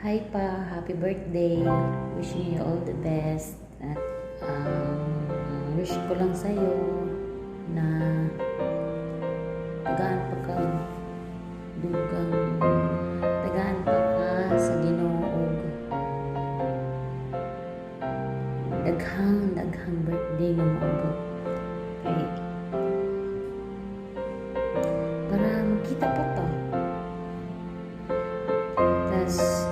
Hi pa, happy birthday. Wishing you all the best. At wish ko lang sa'yo na tagaan pa ka dugang tagaan pa ka sa Ginoo. Daghang birthday nga maabot. Kay para magkita pa ta. Tas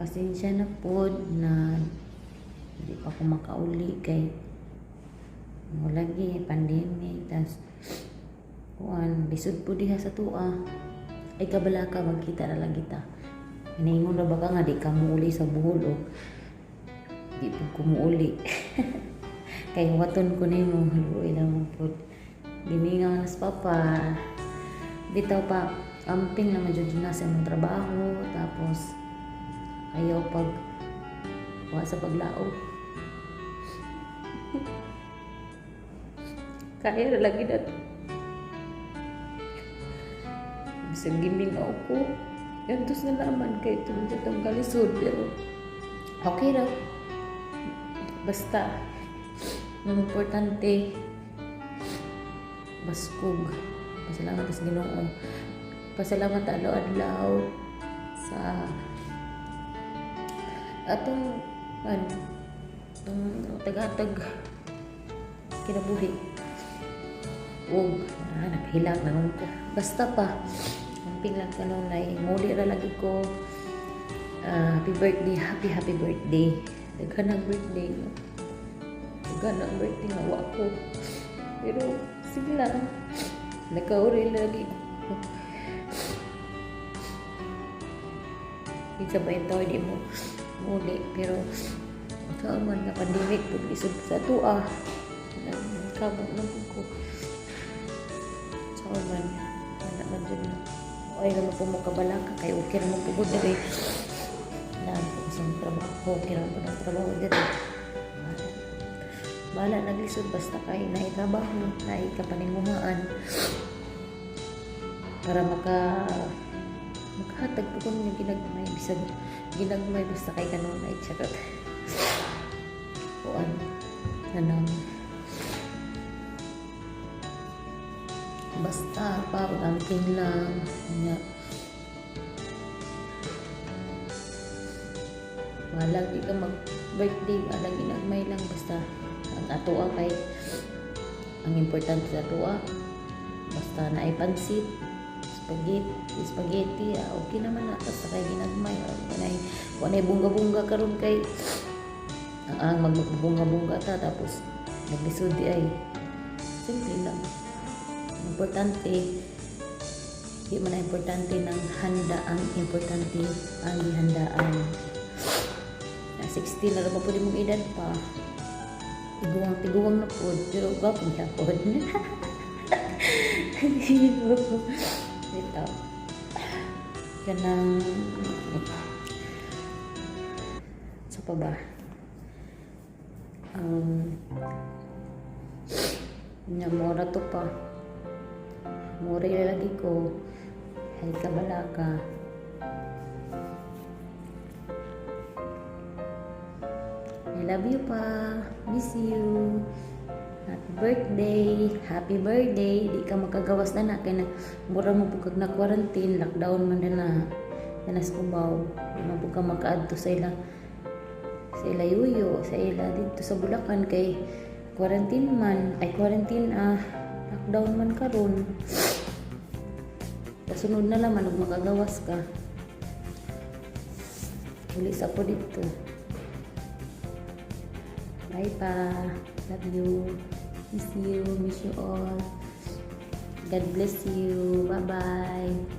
pasensya na po na hindi pa ako makauli kay lagi pandemic. Tas lisod po diha sa tua ay kabala ka magkita na lang kita. Hinaingon na baka nga di ka muuli sa buhol o di po kumuuli. Kay waton ko nimo haluoy lang po giningaw nas papa bitaw pa amping na medyo na sa mong trabaho tapos ayaw pag sa paglaog. Kaya lagi na bisag gimingaw ko yantos na naman kay tulad itong kalisod pero okay ra basta ang importante baskog pasalamat sa Ginoo, pasalamat adlaw-adlaw sa atong tagatag kinabuhi ug naghilag na ko basta pa amping lang kanunay muli ra lagi ko happy birthday daghan birthday nga wa ko pero sige lang nakauri lagi ko isa ba yung tao di mo muli pero man na pandemic pag isod sa tua kabog na ko man anak man dyan ay naman po mo kabalaka kaya okay naman po po dito na isang trabaho okay naman po ng trabaho dito bala naglisod basta kayo na itrabaho na ikapaninguhaan para makahatag po kung yung ginagmay bisag ginagmay basta kay kanunay charot o nanang basta pag-amping lang nga malagi ka mag birthday malagi ginagmay lang basta ang atoa kay ang importante sa atoa basta na ay pansit spaghetti okay naman na basta kay ginagmay wanay bunga-bunga karon kay ang magbunga-bunga ta tapos naglisod di ay simple lang importante di man importante ng handa ang importante ang gihandaan na 16 na rin po di mong edad pa tiguang na po pero gapon siya po ito ganang sa pa ba mura to pa mura ilalagi ko ay kabalaka I love you pa miss you happy birthday di ka makagawas na kaya mura mo pugag na quarantine lockdown man na sa Cubao di mo pugag makaadto sa ila yuyo sa ila dito sa Bulacan kay quarantine lockdown man karon kasunod na lang ug makagawas ka uli sa po dito. Bye pa. Love you. Miss you. Miss you all. God bless you. Bye-bye.